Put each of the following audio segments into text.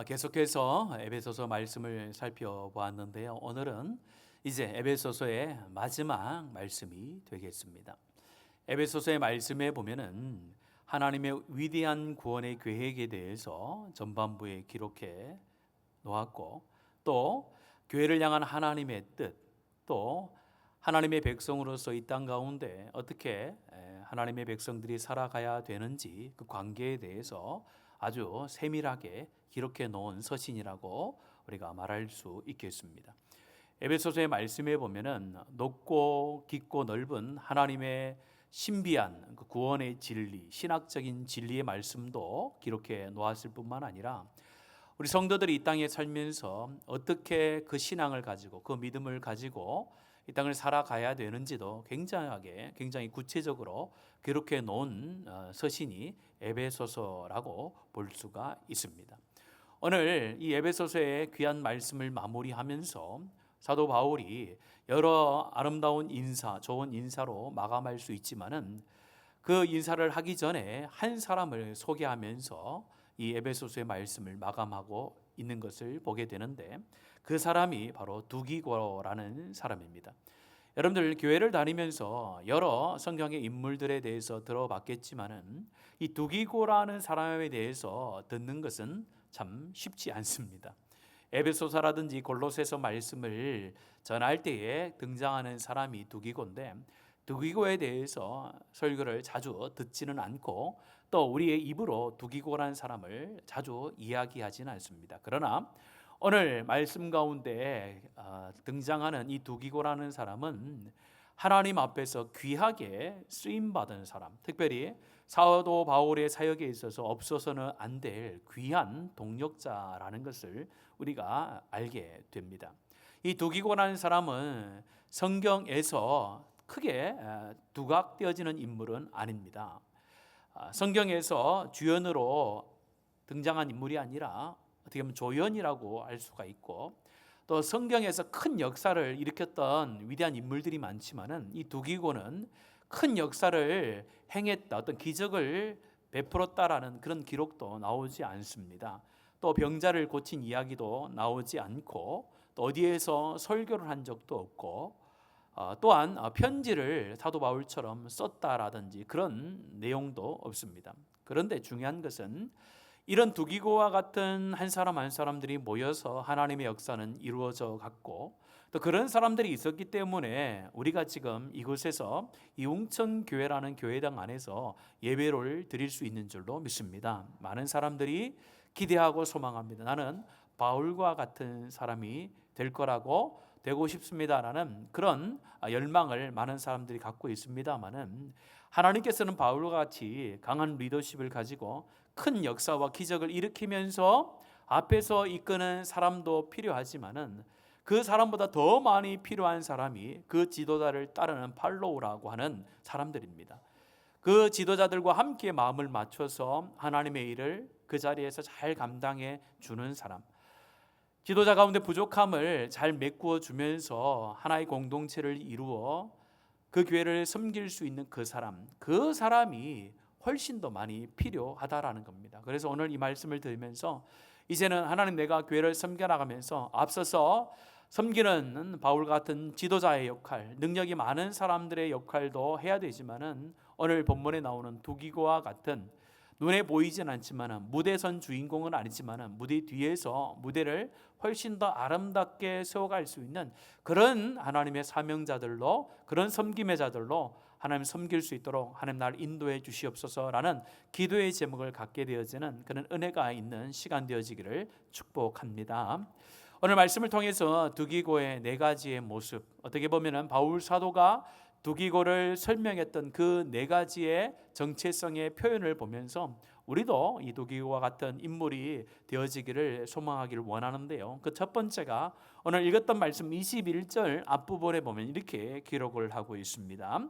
계속해서 에베소서 말씀을 살펴보았는데요. 오늘은 이제 에베소서의 마지막 말씀이 되겠습니다. 에베소서의 말씀에 보면은 하나님의 위대한 구원의 계획에 대해서 전반부에 기록해 놓았고, 또 교회를 향한 하나님의 뜻, 또 하나님의 백성으로서 이 땅 가운데 어떻게 하나님의 백성들이 살아가야 되는지 그 관계에 대해서 아주 세밀하게 기록해 놓은 서신이라고 우리가 말할 수 있겠습니다. 에베소서의 말씀에 보면은 높고 깊고 넓은 하나님의 신비한 그 구원의 진리, 신학적인 진리의 말씀도 기록해 놓았을 뿐만 아니라 우리 성도들이 이 땅에 살면서 어떻게 그 신앙을 가지고 그 믿음을 가지고 이 땅을 살아가야 되는지도 굉장히 구체적으로 기록해 놓은 서신이 에베소서라고 볼 수가 있습니다. 오늘 이 에베소서의 귀한 말씀을 마무리하면서 사도 바울이 여러 아름다운 인사, 좋은 인사로 마감할 수 있지만은 그 인사를 하기 전에 한 사람을 소개하면서 이 에베소서의 말씀을 마감하고 있는 것을 보게 되는데, 그 사람이 바로 두기고라는 사람입니다. 여러분들 교회를 다니면서 여러 성경의 인물들에 대해서 들어봤겠지만은 이 두기고라는 사람에 대해서 듣는 것은 참 쉽지 않습니다. 에베소서라든지 골로새서 말씀을 전할 때에 등장하는 사람이 두기고인데, 두기고에 대해서 설교를 자주 듣지는 않고 또 우리의 입으로 두기고라는 사람을 자주 이야기하지는 않습니다. 그러나 오늘 말씀 가운데 등장하는 이 두기고라는 사람은 하나님 앞에서 귀하게 쓰임받은 사람, 특별히 사도 바울의 사역에 있어서 없어서는 안 될 귀한 동력자라는 것을 우리가 알게 됩니다. 이 두기고라는 사람은 성경에서 크게 두각되어지는 인물은 아닙니다. 성경에서 주연으로 등장한 인물이 아니라 어떻게 보면 조연이라고 할 수가 있고, 또 성경에서 큰 역사를 일으켰던 위대한 인물들이 많지만은 이 두기고는 큰 역사를 행했다, 어떤 기적을 베풀었다라는 그런 기록도 나오지 않습니다. 또 병자를 고친 이야기도 나오지 않고, 또 어디에서 설교를 한 적도 없고, 또한 편지를 사도 바울처럼 썼다라든지 그런 내용도 없습니다. 그런데 중요한 것은 이런 두기고와 같은 한 사람 한 사람들이 모여서 하나님의 역사는 이루어져 갔고, 또 그런 사람들이 있었기 때문에 우리가 지금 이곳에서 이웅천교회라는 교회당 안에서 예배를 드릴 수 있는 줄로 믿습니다. 많은 사람들이 기대하고 소망합니다. 나는 바울과 같은 사람이 될 거라고 되고 싶습니다라는 그런 열망을 많은 사람들이 갖고 있습니다만은, 하나님께서는 바울과 같이 강한 리더십을 가지고 큰 역사와 기적을 일으키면서 앞에서 이끄는 사람도 필요하지만은 그 사람보다 더 많이 필요한 사람이 그 지도자를 따르는 팔로우라고 하는 사람들입니다. 그 지도자들과 함께 마음을 맞춰서 하나님의 일을 그 자리에서 잘 감당해 주는 사람, 지도자 가운데 부족함을 잘 메꾸어 주면서 하나의 공동체를 이루어 그 교회를 섬길 수 있는 그 사람이 훨씬 더 많이 필요하다라는 겁니다. 그래서 오늘 이 말씀을 들으면서 이제는 하나님, 내가 교회를 섬겨나가면서 앞서서 섬기는 바울 같은 지도자의 역할, 능력이 많은 사람들의 역할도 해야 되지만은 오늘 본문에 나오는 두기고와 같은 눈에 보이진 않지만 무대선 주인공은 아니지만 무대 뒤에서 무대를 훨씬 더 아름답게 세워갈 수 있는 그런 하나님의 사명자들로, 그런 섬김의 자들로 하나님 섬길 수 있도록 하나님 나를 인도해 주시옵소서라는 기도의 제목을 갖게 되어지는 그런 은혜가 있는 시간 되어지기를 축복합니다. 오늘 말씀을 통해서 두기고의 네 가지의 모습, 어떻게 보면 바울 사도가 두기고를 설명했던 그 네 가지의 정체성의 표현을 보면서 우리도 이 두기고와 같은 인물이 되어지기를 소망하기를 원하는데요. 그 첫 번째가 오늘 읽었던 말씀 21절 앞부분에 보면 이렇게 기록을 하고 있습니다.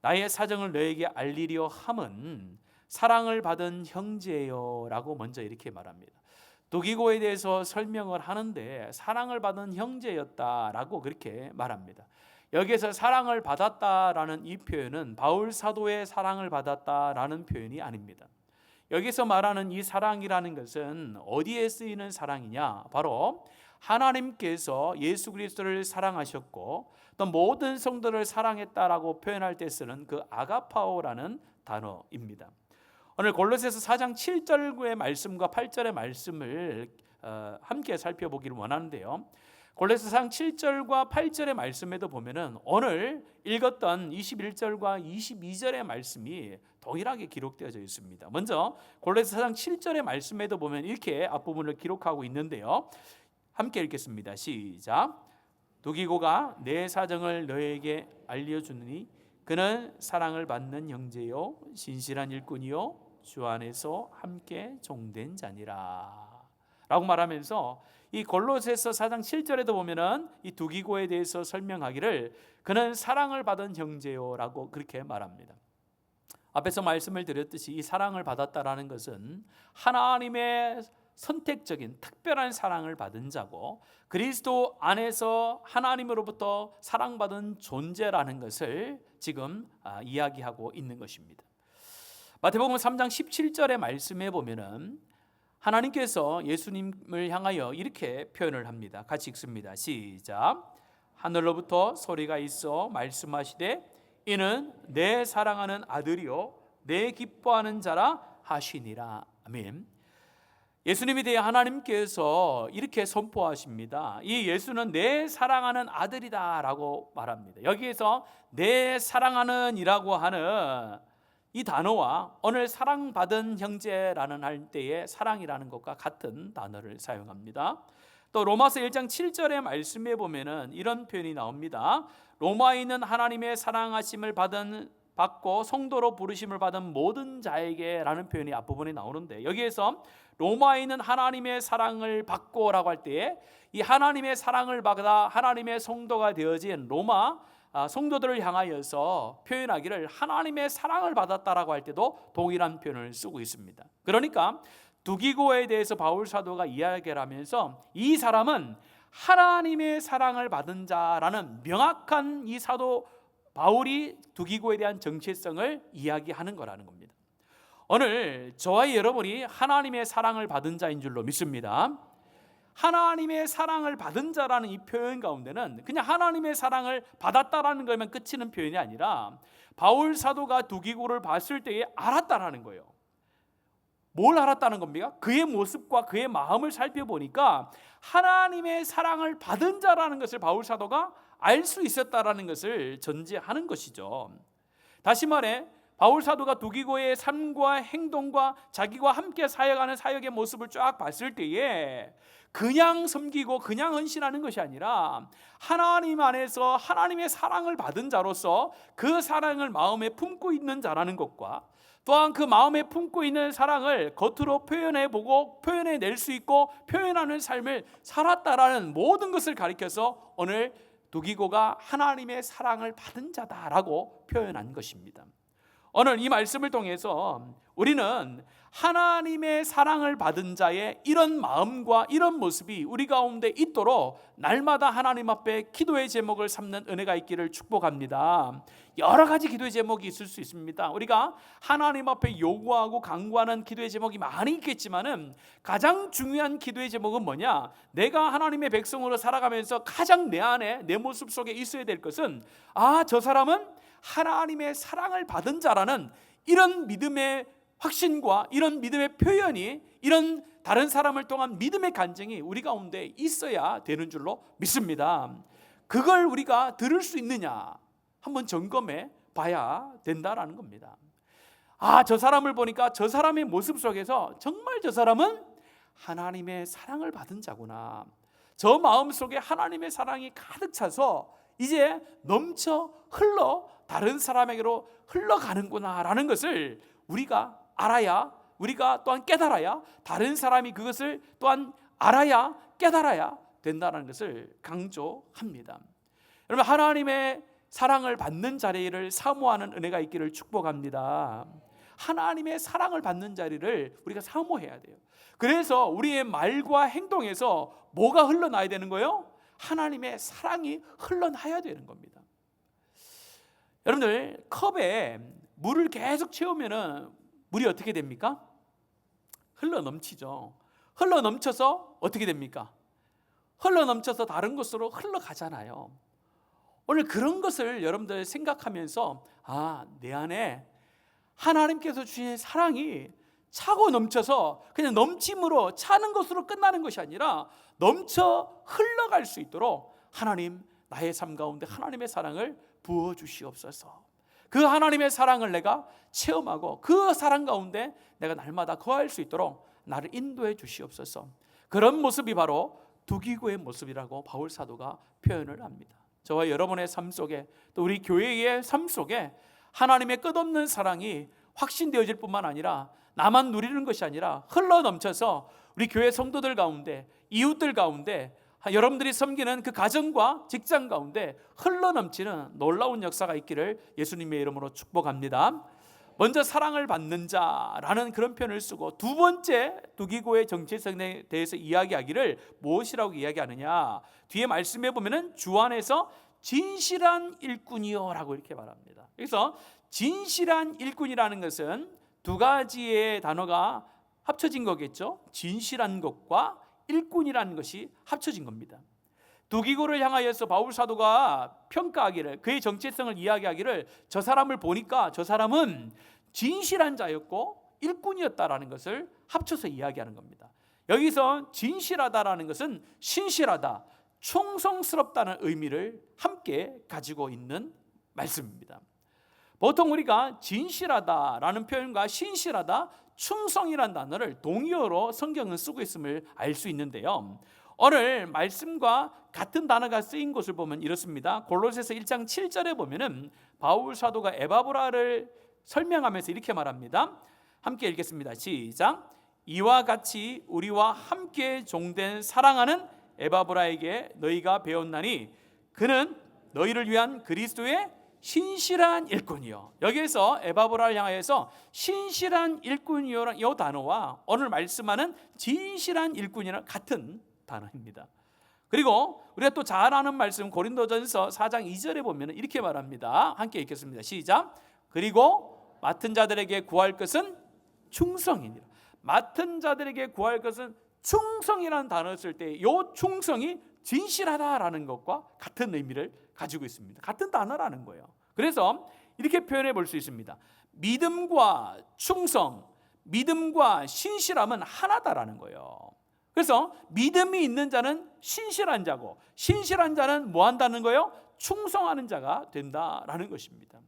나의 사정을 너에게 알리려 함은 사랑을 받은 형제요 라고 먼저 이렇게 말합니다. 두기고에 대해서 설명을 하는데 사랑을 받은 형제였다라고 그렇게 말합니다. 여기에서 사랑을 받았다라는 이 표현은 바울 사도의 사랑을 받았다라는 표현이 아닙니다. 여기서 말하는 이 사랑이라는 것은 어디에 쓰이는 사랑이냐? 바로 하나님께서 예수 그리스도를 사랑하셨고 또 모든 성도를 사랑했다라고 표현할 때 쓰는 그 아가파오라는 단어입니다. 오늘 골로새서 4장 7절의 말씀과 8절의 말씀을 함께 살펴보기를 원하는데요. 골로새 4장 7절과 8절의 말씀에도 보면은 오늘 읽었던 21절과 22절의 말씀이 동일하게 기록되어져 있습니다. 먼저 골로새 4장 7절의 말씀에도 보면 이렇게 앞부분을 기록하고 있는데요. 함께 읽겠습니다. 시작. 두기고가 내 사정을 너에게 알려주느니 그는 사랑을 받는 형제요 신실한 일꾼이요 주 안에서 함께 종된 자니라 라고 말하면서 이 골로새서 4장 7절에도 보면은 이 두기고에 대해서 설명하기를 그는 사랑을 받은 형제요라고 그렇게 말합니다. 앞에서 말씀을 드렸듯이 이 사랑을 받았다라는 것은 하나님의 선택적인 특별한 사랑을 받은 자고 그리스도 안에서 하나님으로부터 사랑받은 존재라는 것을 지금 이야기하고 있는 것입니다. 마태복음 3장 17절의 말씀에 보면은 하나님께서 예수님을 향하여 이렇게 표현을 합니다. 같이 읽습니다. 시작. 하늘로부터 소리가 있어 말씀하시되 이는 내 사랑하는 아들이요 내 기뻐하는 자라 하시니라. 아멘. 예수님에 대해 하나님께서 이렇게 선포하십니다. 이 예수는 내 사랑하는 아들이다 라고 말합니다. 여기에서 내 사랑하는 이라고 하는 이 단어와 오늘 사랑받은 형제라는 할 때의 사랑이라는 것과 같은 단어를 사용합니다. 또 로마서 1장 7절의 말씀에 보면은 이런 표현이 나옵니다. 로마인은 하나님의 사랑하심을 받고 성도로 부르심을 받은 모든 자에게 라는 표현이 앞부분에 나오는데 여기에서 로마인은 하나님의 사랑을 받고라고 할 때에 이 하나님의 사랑을 받아 하나님의 성도가 되어진 로마 성도들을 향하여서 표현하기를 하나님의 사랑을 받았다라고 할 때도 동일한 표현을 쓰고 있습니다. 그러니까 두기고에 대해서 바울 사도가 이야기를 하면서 이 사람은 하나님의 사랑을 받은 자라는 명확한 이 사도 바울이 두기고에 대한 정체성을 이야기하는 거라는 겁니다. 오늘 저와 여러분이 하나님의 사랑을 받은 자인 줄로 믿습니다. 하나님의 사랑을 받은 자라는 이 표현 가운데는 그냥 하나님의 사랑을 받았다라는 거면 끝이는 표현이 아니라 바울 사도가 두기고를 봤을 때에 알았다라는 거예요. 뭘 알았다는 겁니까? 그의 모습과 그의 마음을 살펴보니까 하나님의 사랑을 받은 자라는 것을 바울 사도가 알 수 있었다라는 것을 전제하는 것이죠. 다시 말해 바울 사도가 두기고의 삶과 행동과 자기와 함께 사역하는 사역의 모습을 쫙 봤을 때에 그냥 섬기고 그냥 헌신하는 것이 아니라 하나님 안에서 하나님의 사랑을 받은 자로서 그 사랑을 마음에 품고 있는 자라는 것과 또한 그 마음에 품고 있는 사랑을 겉으로 표현해보고 표현해낼 수 있고 표현하는 삶을 살았다라는 모든 것을 가리켜서 오늘 두기고가 하나님의 사랑을 받은 자다라고 표현한 것입니다. 오늘 이 말씀을 통해서 우리는 하나님의 사랑을 받은 자의 이런 마음과 이런 모습이 우리 가운데 있도록 날마다 하나님 앞에 기도의 제목을 삼는 은혜가 있기를 축복합니다. 여러 가지 기도의 제목이 있을 수 있습니다. 우리가 하나님 앞에 요구하고 간구하는 기도의 제목이 많이 있겠지만은 가장 중요한 기도의 제목은 뭐냐? 내가 하나님의 백성으로 살아가면서 가장 내 안에 내 모습 속에 있어야 될 것은 저 사람은 하나님의 사랑을 받은 자라는 이런 믿음의 확신과 이런 믿음의 표현이 이런 다른 사람을 통한 믿음의 간증이 우리 가운데 있어야 되는 줄로 믿습니다. 그걸 우리가 들을 수 있느냐 한번 점검해 봐야 된다라는 겁니다. 저 사람을 보니까 저 사람의 모습 속에서 정말 저 사람은 하나님의 사랑을 받은 자구나. 저 마음 속에 하나님의 사랑이 가득 차서 이제 넘쳐 흘러 다른 사람에게로 흘러가는구나 라는 것을 우리가 알아야, 우리가 또한 깨달아야, 다른 사람이 그것을 또한 알아야 깨달아야 된다는 것을 강조합니다. 여러분, 하나님의 사랑을 받는 자리를 사모하는 은혜가 있기를 축복합니다. 하나님의 사랑을 받는 자리를 우리가 사모해야 돼요. 그래서 우리의 말과 행동에서 뭐가 흘러나야 되는 거예요? 하나님의 사랑이 흘러나야 되는 겁니다. 여러분들, 컵에 물을 계속 채우면은 물이 어떻게 됩니까? 흘러 넘치죠. 흘러 넘쳐서 어떻게 됩니까? 흘러 넘쳐서 다른 곳으로 흘러가잖아요. 오늘 그런 것을 여러분들 생각하면서 내 안에 하나님께서 주신 사랑이 차고 넘쳐서 그냥 넘침으로 차는 것으로 끝나는 것이 아니라 넘쳐 흘러갈 수 있도록 하나님, 나의 삶 가운데 하나님의 사랑을 부어주시옵소서. 그 하나님의 사랑을 내가 체험하고 그 사랑 가운데 내가 날마다 거할 수 있도록 나를 인도해 주시옵소서. 그런 모습이 바로 두기고의 모습이라고 바울 사도가 표현을 합니다. 저와 여러분의 삶 속에, 또 우리 교회의 삶 속에 하나님의 끝없는 사랑이 확신되어질 뿐만 아니라 나만 누리는 것이 아니라 흘러 넘쳐서 우리 교회 성도들 가운데, 이웃들 가운데, 여러분들이 섬기는 그 가정과 직장 가운데 흘러 넘치는 놀라운 역사가 있기를 예수님의 이름으로 축복합니다. 먼저 사랑을 받는 자라는 그런 표현을 쓰고, 두 번째 두기고의 정체성에 대해서 이야기하기를 무엇이라고 이야기하느냐, 뒤에 말씀해 보면은 주 안에서 진실한 일꾼이요 라고 이렇게 말합니다. 그래서 진실한 일꾼이라는 것은 두 가지의 단어가 합쳐진 거겠죠. 진실한 것과 일꾼이라는 것이 합쳐진 겁니다. 두기고를 향하여서 바울 사도가 평가하기를, 그의 정체성을 이야기하기를, 저 사람을 보니까 저 사람은 진실한 자였고 일꾼이었다라는 것을 합쳐서 이야기하는 겁니다. 여기서 진실하다라는 것은 신실하다, 충성스럽다는 의미를 함께 가지고 있는 말씀입니다. 보통 우리가 진실하다라는 표현과 신실하다, 충성이라는 단어를 동의어로 성경은 쓰고 있음을 알 수 있는데요, 오늘 말씀과 같은 단어가 쓰인 곳을 보면 이렇습니다. 골로새서 1장 7절에 보면은 바울 사도가 에바브라를 설명하면서 이렇게 말합니다. 함께 읽겠습니다. 시작. 이와 같이 우리와 함께 종된 사랑하는 에바브라에게 너희가 배웠나니 그는 너희를 위한 그리스도의 신실한 일꾼이요. 여기에서 에바브라를 향하여서 신실한 일꾼이요라는 이 단어와 오늘 말씀하는 진실한 일꾼이랑 같은 단어입니다. 그리고 우리가 또 잘 아는 말씀 고린도전서 4장 2절에 보면 이렇게 말합니다. 함께 읽겠습니다. 시작. 그리고 맡은 자들에게 구할 것은 충성이니라. 맡은 자들에게 구할 것은 충성이라는 단어를 쓸 때 이 충성이 진실하다라는 것과 같은 의미를 가지고 있습니다. 같은 단어라는 거예요. 그래서 이렇게 표현해 볼 수 있습니다. 믿음과 충성, 믿음과 신실함은 하나다라는 거예요. 그래서 믿음이 있는 자는 신실한 자고, 신실한 자는 뭐 한다는 거예요? 충성하는 자가 된다라는 것입니다.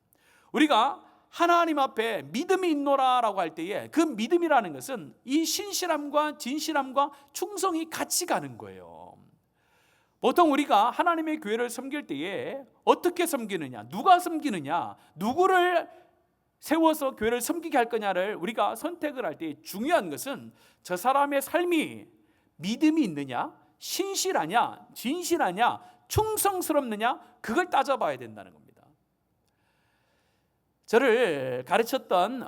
우리가 하나님 앞에 믿음이 있노라라고 할 때에 그 믿음이라는 것은 이 신실함과 진실함과 충성이 같이 가는 거예요. 보통 우리가 하나님의 교회를 섬길 때에 어떻게 섬기느냐, 누가 섬기느냐, 누구를 세워서 교회를 섬기게 할 거냐를 우리가 선택을 할 때 중요한 것은 저 사람의 삶이 믿음이 있느냐, 신실하냐, 진실하냐, 충성스럽느냐, 그걸 따져봐야 된다는 겁니다. 저를 가르쳤던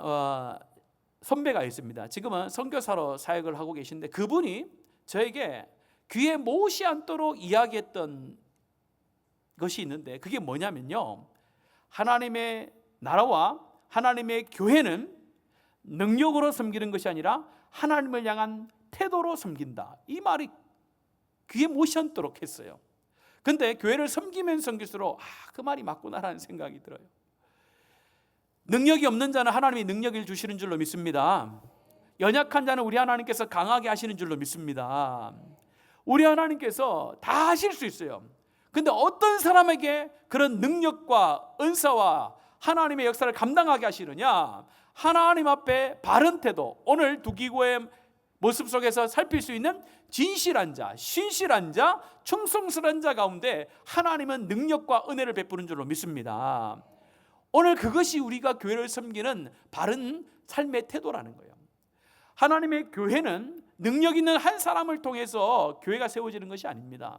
선배가 있습니다. 지금은 선교사로 사역을 하고 계신데 그분이 저에게 귀에 못이 않도록 이야기했던 것이 있는데 그게 뭐냐면요, 하나님의 나라와 하나님의 교회는 능력으로 섬기는 것이 아니라 하나님을 향한 태도로 섬긴다. 이 말이 귀에 못이 않도록 했어요. 근데 교회를 섬기면 섬길수록 그 말이 맞구나라는 생각이 들어요. 능력이 없는 자는 하나님이 능력을 주시는 줄로 믿습니다. 연약한 자는 우리 하나님께서 강하게 하시는 줄로 믿습니다. 우리 하나님께서 다 하실 수 있어요. 근데 어떤 사람에게 그런 능력과 은사와 하나님의 역사를 감당하게 하시느냐, 하나님 앞에 바른 태도, 오늘 두기고의 모습 속에서 살필 수 있는 진실한 자, 신실한 자, 충성스러운 자 가운데 하나님은 능력과 은혜를 베푸는 줄로 믿습니다. 오늘 그것이 우리가 교회를 섬기는 바른 삶의 태도라는 거예요. 하나님의 교회는 능력 있는 한 사람을 통해서 교회가 세워지는 것이 아닙니다.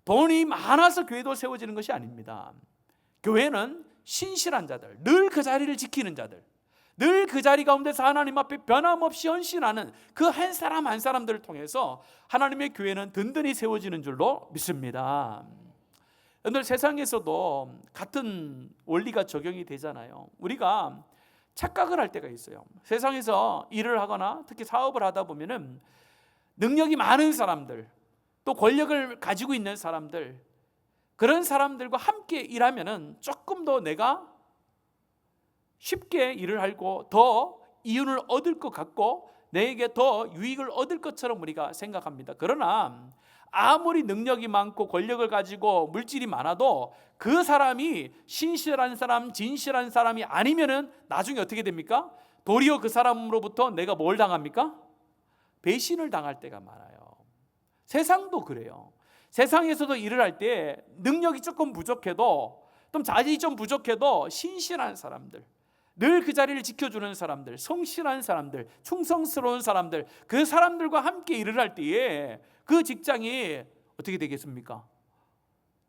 돈이 많아서 교회도 세워지는 것이 아닙니다. 교회는 신실한 자들, 늘 그 자리를 지키는 자들, 늘 그 자리 가운데서 하나님 앞에 변함없이 헌신하는 그 한 사람 한 사람들을 통해서 하나님의 교회는 든든히 세워지는 줄로 믿습니다. 오늘 세상에서도 같은 원리가 적용이 되잖아요. 우리가 착각을 할 때가 있어요. 세상에서 일을 하거나 특히 사업을 하다 보면은 능력이 많은 사람들, 또 권력을 가지고 있는 사람들, 그런 사람들과 함께 일하면은 조금 더 내가 쉽게 일을 하고 더 이윤을 얻을 것 같고 내게 더 유익을 얻을 것처럼 우리가 생각합니다. 그러나 아무리 능력이 많고 권력을 가지고 물질이 많아도 그 사람이 신실한 사람, 진실한 사람이 아니면은 나중에 어떻게 됩니까? 도리어 그 사람으로부터 내가 뭘 당합니까? 배신을 당할 때가 많아요. 세상도 그래요. 세상에서도 일을 할 때 능력이 조금 부족해도, 좀 자질이 좀 부족해도 신실한 사람들, 늘 그 자리를 지켜주는 사람들, 성실한 사람들, 충성스러운 사람들, 그 사람들과 함께 일을 할 때에 그 직장이 어떻게 되겠습니까?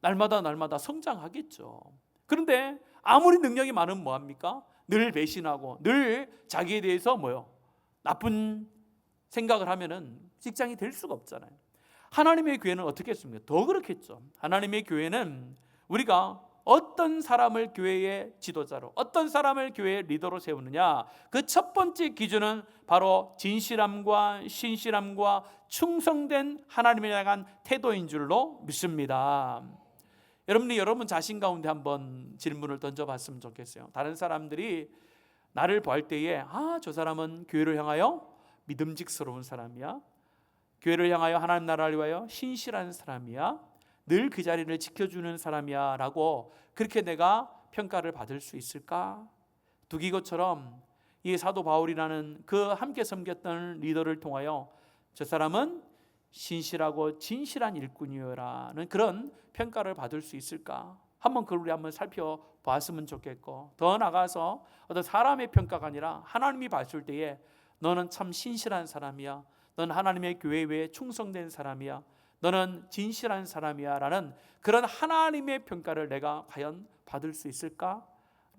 날마다 성장하겠죠. 그런데 아무리 능력이 많으면 뭐합니까? 늘 배신하고 늘 자기에 대해서 나쁜 생각을 하면은 직장이 될 수가 없잖아요. 하나님의 교회는 어떻게 했습니까? 더 그렇겠죠. 하나님의 교회는 우리가 어떤 사람을 교회의 지도자로, 어떤 사람을 교회의 리더로 세우느냐, 그 첫 번째 기준은 바로 진실함과 신실함과 충성된 하나님에 향한 태도인 줄로 믿습니다. 여러분이 여러분 자신 가운데 한번 질문을 던져봤으면 좋겠어요. 다른 사람들이 나를 볼 때에 저 사람은 교회를 향하여 믿음직스러운 사람이야, 교회를 향하여 하나님 나라를 위하여 신실한 사람이야, 늘 그 자리를 지켜주는 사람이야 라고 그렇게 내가 평가를 받을 수 있을까? 두기고처럼 이 사도 바울이라는 그 함께 섬겼던 리더를 통하여 저 사람은 신실하고 진실한 일꾼이요라는 그런 평가를 받을 수 있을까? 한번 그걸 우리 한번 살펴봤으면 좋겠고, 더 나가서 어떤 사람의 평가가 아니라 하나님이 봤을 때에 너는 참 신실한 사람이야, 너는 하나님의 교회 외에 충성된 사람이야, 너는 진실한 사람이야 라는 그런 하나님의 평가를 내가 과연 받을 수 있을까?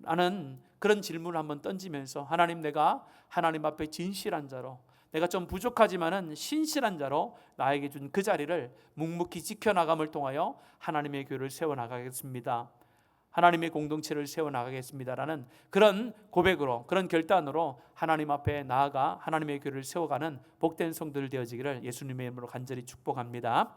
라는 그런 질문을 한번 던지면서 하나님, 내가 하나님 앞에 진실한 자로, 내가 좀 부족하지만은 신실한 자로 나에게 준 그 자리를 묵묵히 지켜나감을 통하여 하나님의 교회를 세워나가겠습니다, 하나님의 공동체를 세워나가겠습니다라는 그런 고백으로, 그런 결단으로 하나님 앞에 나아가 하나님의 교회를 세워가는 복된 성도들 되어지기를 예수님의 이름으로 간절히 축복합니다.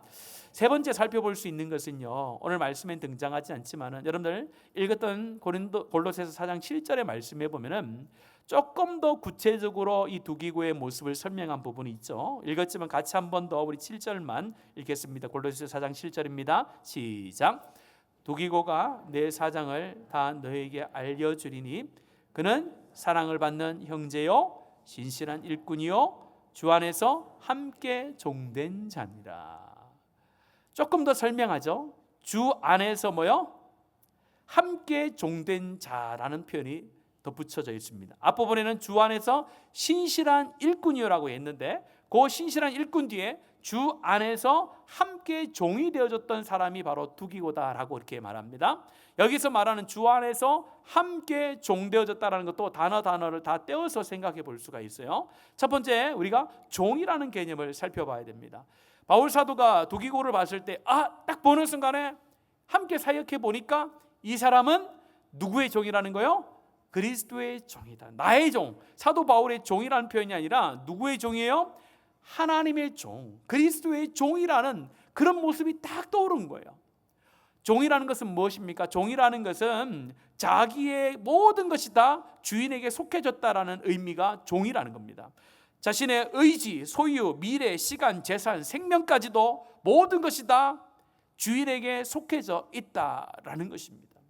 세 번째 살펴볼 수 있는 것은요, 오늘 말씀엔 등장하지 않지만은 여러분들 읽었던 골로새서 4장 7절의 말씀에 보면은 조금 더 구체적으로 이 두기고의 모습을 설명한 부분이 있죠. 읽었지만 같이 한 번 더 우리 7절만 읽겠습니다. 골로새서 4장 7절입니다. 시작. 두기고가 내 사정을 다 너에게 알려주리니 그는 사랑을 받는 형제요 신실한 일꾼이요 주 안에서 함께 종된 자니라. 조금 더 설명하죠. 주 안에서 함께 종된 자라는 표현이 덧붙여져 있습니다. 앞부분에는 주 안에서 신실한 일꾼이요라고 했는데 그 신실한 일꾼 뒤에 주 안에서 함께 종이 되어졌던 사람이 바로 두기고다라고 이렇게 말합니다. 여기서 말하는 주 안에서 함께 종되어졌다라는 것도 단어를 다 떼어서 생각해 볼 수가 있어요. 첫 번째, 우리가 종이라는 개념을 살펴봐야 됩니다. 바울 사도가 두기고를 봤을 때 딱 보는 순간에 함께 사역해 보니까 이 사람은 누구의 종이라는 거요? 그리스도의 종이다. 나의 종. 사도 바울의 종이라는 표현이 아니라 누구의 종이에요? 하나님의 종, 그리스도의 종이라는 그런 모습이 딱 떠오른 거예요. 종이라는 것은 무엇입니까? 종이라는 것은 자기의 모든 것이 다 주인에게 속해졌다라는 의미가 종이라는 겁니다. 자신의 의지, 소유, 미래, 시간, 재산, 생명까지도 모든 것이 다 주인에게 속해져 있다라는 것입니다.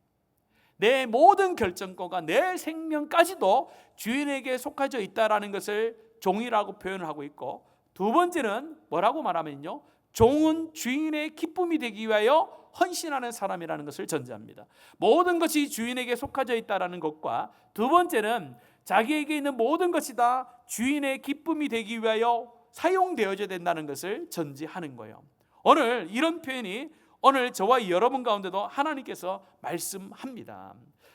내 모든 결정권과 내 생명까지도 주인에게 속해져 있다라는 것을 종이라고 표현을 하고 있고, 두 번째는 뭐라고 말하면요, 종은 주인의 기쁨이 되기 위하여 헌신하는 사람이라는 것을 전제합니다. 모든 것이 주인에게 속해져 있다라는 것과, 두 번째는 자기에게 있는 모든 것이 다 주인의 기쁨이 되기 위하여 사용되어져야 된다는 것을 전제하는 거예요. 오늘 이런 표현이 오늘 저와 여러분 가운데도 하나님께서 말씀합니다.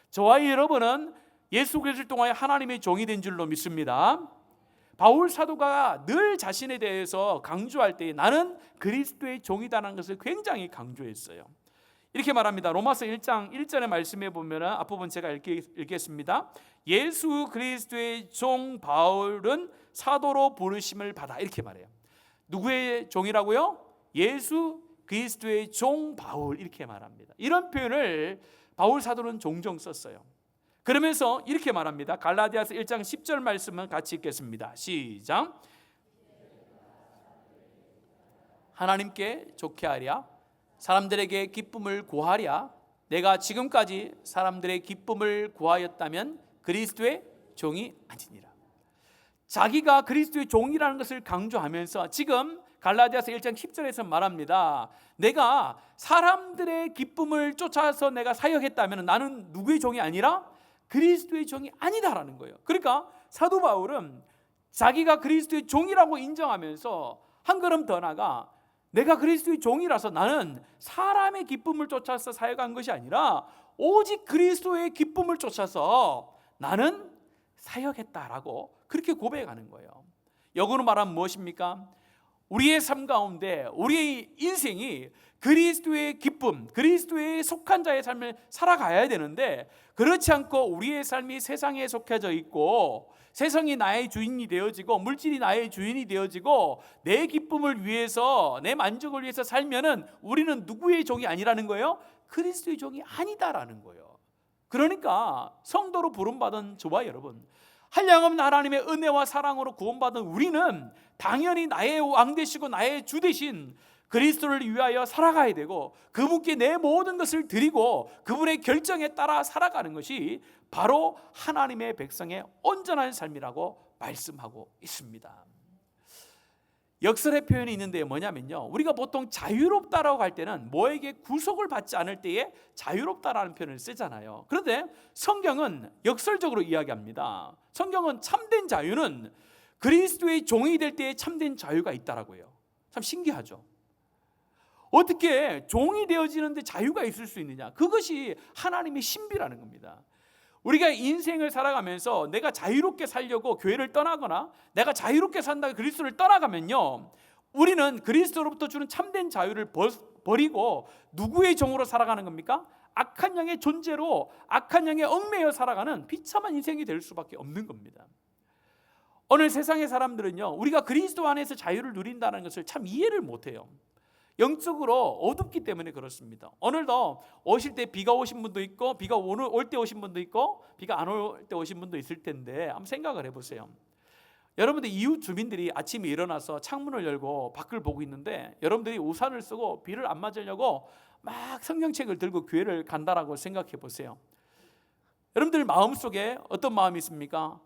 저와 여러분은 예수 그리스도를 통하여 하나님의 종이 된 줄로 믿습니다. 바울 사도가 늘 자신에 대해서 강조할 때 나는 그리스도의 종이다라는 것을 굉장히 강조했어요. 이렇게 말합니다. 로마서 1장 1절의 말씀에 보면 앞부분 제가 읽겠습니다. 예수 그리스도의 종 바울은 사도로 부르심을 받아, 이렇게 말해요. 누구의 종이라고요? 예수 그리스도의 종 바울, 이렇게 말합니다. 이런 표현을 바울 사도는 종종 썼어요. 그러면서 이렇게 말합니다. 갈라디아서 1장 10절 말씀은 같이 읽겠습니다. 시작. 하나님께 좋게 하랴, 사람들에게 기쁨을 구하랴. 내가 지금까지 사람들의 기쁨을 구하였다면 그리스도의 종이 아니니라. 자기가 그리스도의 종이라는 것을 강조하면서 지금 갈라디아서 1장 10절에서 말합니다. 내가 사람들의 기쁨을 쫓아서 내가 사역했다면 나는 누구의 종이 아니라 그리스도의 종이 아니다라는 거예요. 그러니까 사도 바울은 자기가 그리스도의 종이라고 인정하면서 한 걸음 더 나가, 내가 그리스도의 종이라서 나는 사람의 기쁨을 쫓아서 사역한 것이 아니라 오직 그리스도의 기쁨을 쫓아서 나는 사역했다라고 그렇게 고백하는 거예요. 역으로 말하면 무엇입니까? 우리의 삶 가운데 우리의 인생이 그리스도의 기쁨, 그리스도에 속한 자의 삶을 살아가야 되는데, 그렇지 않고 우리의 삶이 세상에 속해져 있고 세상이 나의 주인이 되어지고 물질이 나의 주인이 되어지고 내 기쁨을 위해서, 내 만족을 위해서 살면은 우리는 누구의 종이 아니라는 거예요? 그리스도의 종이 아니다라는 거예요. 그러니까 성도로 부름받은 저와 여러분, 한량없는 하나님의 은혜와 사랑으로 구원받은 우리는 당연히 나의 왕 되시고 나의 주 되신 그리스도를 위하여 살아가야 되고, 그분께 내 모든 것을 드리고 그분의 결정에 따라 살아가는 것이 바로 하나님의 백성의 온전한 삶이라고 말씀하고 있습니다. 역설의 표현이 있는데 뭐냐면요, 우리가 보통 자유롭다라고 할 때는 뭐에게 구속을 받지 않을 때에 자유롭다라는 표현을 쓰잖아요. 그런데 성경은 역설적으로 이야기합니다. 성경은 참된 자유는 그리스도의 종이 될 때에 참된 자유가 있다라고 해요. 참 신기하죠. 어떻게 종이 되어지는데 자유가 있을 수 있느냐? 그것이 하나님의 신비라는 겁니다. 우리가 인생을 살아가면서 내가 자유롭게 살려고 교회를 떠나거나 내가 자유롭게 산다고 그리스도를 떠나가면요, 우리는 그리스도로부터 주는 참된 자유를 버리고 누구의 종으로 살아가는 겁니까? 악한 영의 존재로 악한 영에 얽매여 살아가는 비참한 인생이 될 수밖에 없는 겁니다. 오늘 세상의 사람들은요, 우리가 그리스도 안에서 자유를 누린다는 것을 참 이해를 못해요. 영적으로 어둡기 때문에 그렇습니다. 오늘도 오실 때 비가 오신 분도 있고 비가 올 때 오신 분도 있고 비가 안 올 때 오신 분도 있을 텐데 한번 생각을 해보세요. 여러분들 이웃 주민들이 아침에 일어나서 창문을 열고 밖을 보고 있는데 여러분들이 우산을 쓰고 비를 안 맞으려고 막 성경책을 들고 교회를 간다라고 생각해 보세요. 여러분들 마음속에 어떤 마음이 있습니까?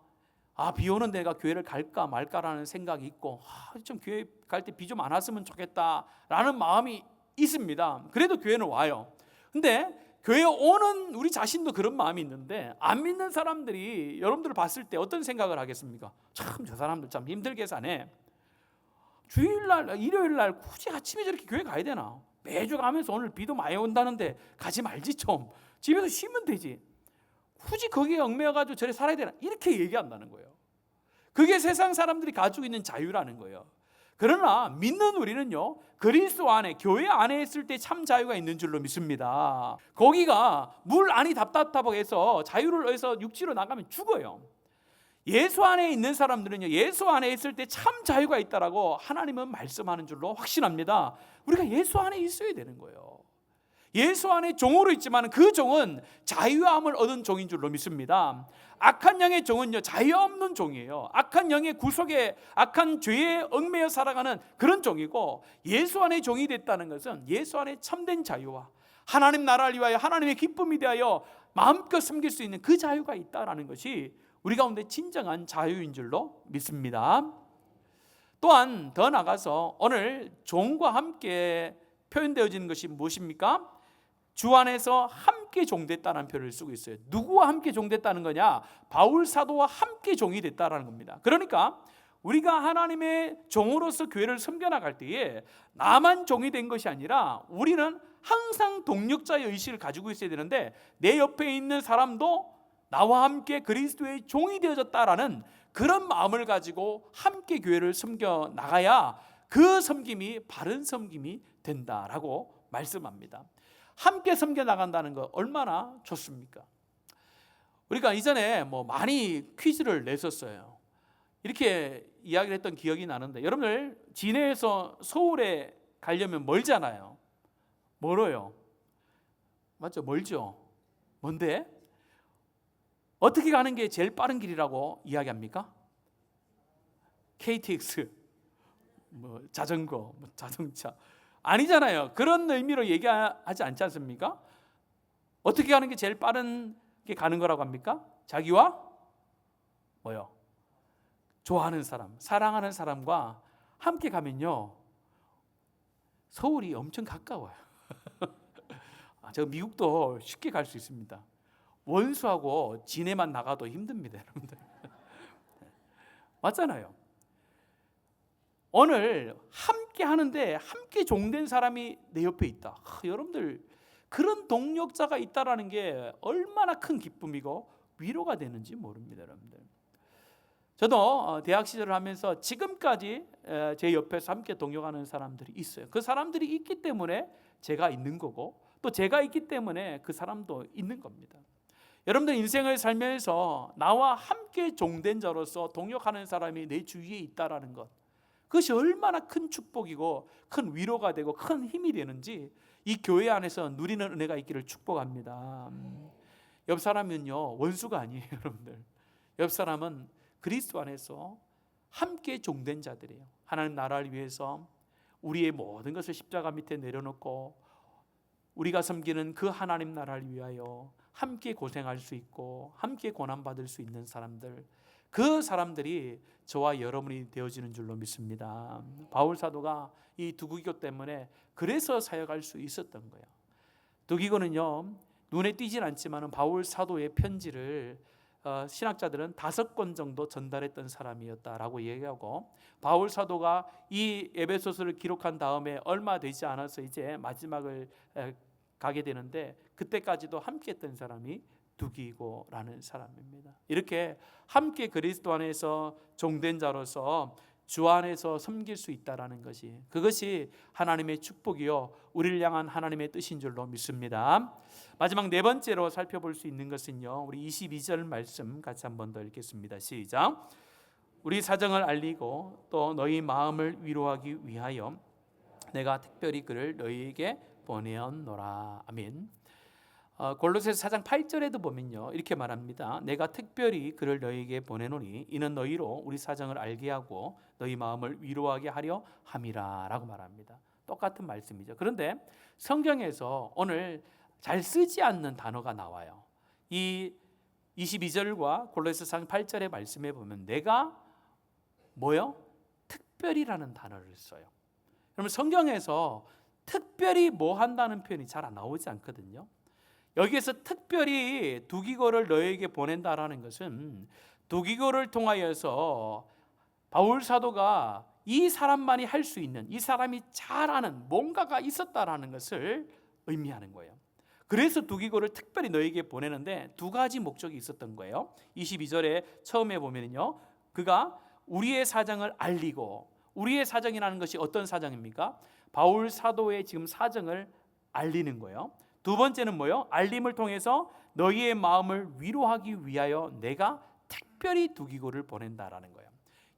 비 오는 데가 교회를 갈까 말까라는 생각이 있고, 좀 교회 갈 때 비 좀 안 왔으면 좋겠다라는 마음이 있습니다. 그래도 교회는 와요. 근데 교회 오는 우리 자신도 그런 마음이 있는데, 안 믿는 사람들이 여러분들을 봤을 때 어떤 생각을 하겠습니까? 참 저 사람들 참 힘들게 사네. 주일날, 일요일날 굳이 아침에 저렇게 교회 가야 되나? 매주 가면서 오늘 비도 많이 온다는데 가지 말지, 좀 집에서 쉬면 되지. 굳이 거기에 얽매여가지고 저래 살아야 되나? 이렇게 얘기한다는 거예요. 그게 세상 사람들이 가지고 있는 자유라는 거예요. 그러나 믿는 우리는요, 그리스도 안에, 교회 안에 있을 때 참 자유가 있는 줄로 믿습니다. 거기가 물 안이 답답하고 해서 자유를 해서 육지로 나가면 죽어요. 예수 안에 있는 사람들은요, 예수 안에 있을 때 참 자유가 있다라고 하나님은 말씀하는 줄로 확신합니다. 우리가 예수 안에 있어야 되는 거예요. 예수 안에 종으로 있지만 그 종은 자유함을 얻은 종인 줄로 믿습니다. 악한 영의 종은요, 자유 없는 종이에요. 악한 영의 구속에, 악한 죄에 얽매여 살아가는 그런 종이고, 예수 안에 종이 됐다는 것은 예수 안에 참된 자유와 하나님 나라를 위하여 하나님의 기쁨이 대하여 마음껏 섬길 수 있는 그 자유가 있다는 것이 우리 가운데 진정한 자유인 줄로 믿습니다. 또한 더 나가서 오늘 종과 함께 표현되어지는 것이 무엇입니까? 주 안에서 함께 종됐다는 표현을 쓰고 있어요. 누구와 함께 종됐다는 거냐? 바울 사도와 함께 종이 됐다는 겁니다. 그러니까 우리가 하나님의 종으로서 교회를 섬겨나갈 때에 나만 종이 된 것이 아니라 우리는 항상 동력자의 의식을 가지고 있어야 되는데, 내 옆에 있는 사람도 나와 함께 그리스도의 종이 되어졌다라는 그런 마음을 가지고 함께 교회를 섬겨나가야 그 섬김이 바른 섬김이 된다라고 말씀합니다. 함께 섬겨 나간다는 거 얼마나 좋습니까? 우리가 이전에 많이 퀴즈를 냈었어요. 이렇게 이야기를 했던 기억이 나는데, 여러분들 진해에서 서울에 가려면 멀잖아요. 멀어요. 맞죠? 멀죠? 뭔데? 어떻게 가는 게 제일 빠른 길이라고 이야기합니까? KTX, 자전거, 자동차 아니잖아요. 그런 의미로 얘기하지 않지 않습니까? 어떻게 가는 게 제일 빠른 게 가는 거라고 합니까? 자기와 뭐요? 좋아하는 사람, 사랑하는 사람과 함께 가면요, 서울이 엄청 가까워요. 저 미국도 쉽게 갈 수 있습니다. 원수하고 진해만 나가도 힘듭니다, 여러분들. 맞잖아요. 오늘 함께 하는데 함께 종된 사람이 내 옆에 있다. 여러분들, 그런 동력자가 있다라는 게 얼마나 큰 기쁨이고 위로가 되는지 모릅니다, 여러분들. 저도 대학 시절을 하면서 지금까지 제 옆에서 함께 동역하는 사람들이 있어요. 그 사람들이 있기 때문에 제가 있는 거고, 또 제가 있기 때문에 그 사람도 있는 겁니다. 여러분들 인생을 살면서 나와 함께 종된 자로서 동역하는 사람이 내 주위에 있다라는 것, 그것이 얼마나 큰 축복이고 큰 위로가 되고 큰 힘이 되는지 이 교회 안에서 누리는 은혜가 있기를 축복합니다. 옆 사람은요, 원수가 아니에요, 여러분들. 옆 사람은 그리스도 안에서 함께 종된 자들이에요. 하나님 나라를 위해서 우리의 모든 것을 십자가 밑에 내려놓고 우리가 섬기는 그 하나님 나라를 위하여 함께 고생할 수 있고 함께 고난받을 수 있는 사람들, 그 사람들이 저와 여러분이 되어지는 줄로 믿습니다. 바울 사도가 이 두기고 때문에 그래서 사역할 수 있었던 거예요. 두기고는요, 눈에 띄진 않지만 바울 사도의 편지를 신학자들은 5권 정도 전달했던 사람이었다라고 얘기하고, 바울 사도가 이 에베소서를 기록한 다음에 얼마 되지 않아서 이제 마지막을 가게 되는데, 그때까지도 함께 했던 사람이 두기고라는 사람입니다. 이렇게 함께 그리스도 안에서 종된 자로서 주 안에서 섬길 수 있다라는 것이, 그것이 하나님의 축복이요 우리를 향한 하나님의 뜻인 줄로 믿습니다. 마지막 4번째로 살펴볼 수 있는 것은요, 우리 22절 말씀 같이 한번 더 읽겠습니다. 시작. 우리 사정을 알리고 또 너희 마음을 위로하기 위하여 내가 특별히 그를 너희에게 보내었노라. 아멘. 골로새서 4장 8절에도 보면요, 이렇게 말합니다. 내가 특별히 그를 너희에게 보내노니 이는 너희로 우리 사정을 알게 하고 너희 마음을 위로하게 하려 함이라 라고 말합니다. 똑같은 말씀이죠. 그런데 성경에서 오늘 잘 쓰지 않는 단어가 나와요. 이 22절과 골로새서 4장 8절의 말씀에 보면 내가 뭐요? 특별히라는 단어를 써요. 그러면 성경에서 특별히 뭐 한다는 표현이 잘 안 나오지 않거든요. 여기에서 특별히 두기고를 너에게 보낸다라는 것은 두기고를 통하여서 바울 사도가 이 사람만이 할 수 있는, 이 사람이 잘 아는 뭔가가 있었다라는 것을 의미하는 거예요. 그래서 두기고를 특별히 너에게 보내는데 2가지 목적이 있었던 거예요. 22절에 처음에 보면요, 그가 우리의 사정을 알리고, 우리의 사정이라는 것이 어떤 사정입니까? 바울 사도의 지금 사정을 알리는 거예요. 2번째는 뭐예요? 알림을 통해서 너희의 마음을 위로하기 위하여 내가 특별히 두기고를 보낸다라는 거예요.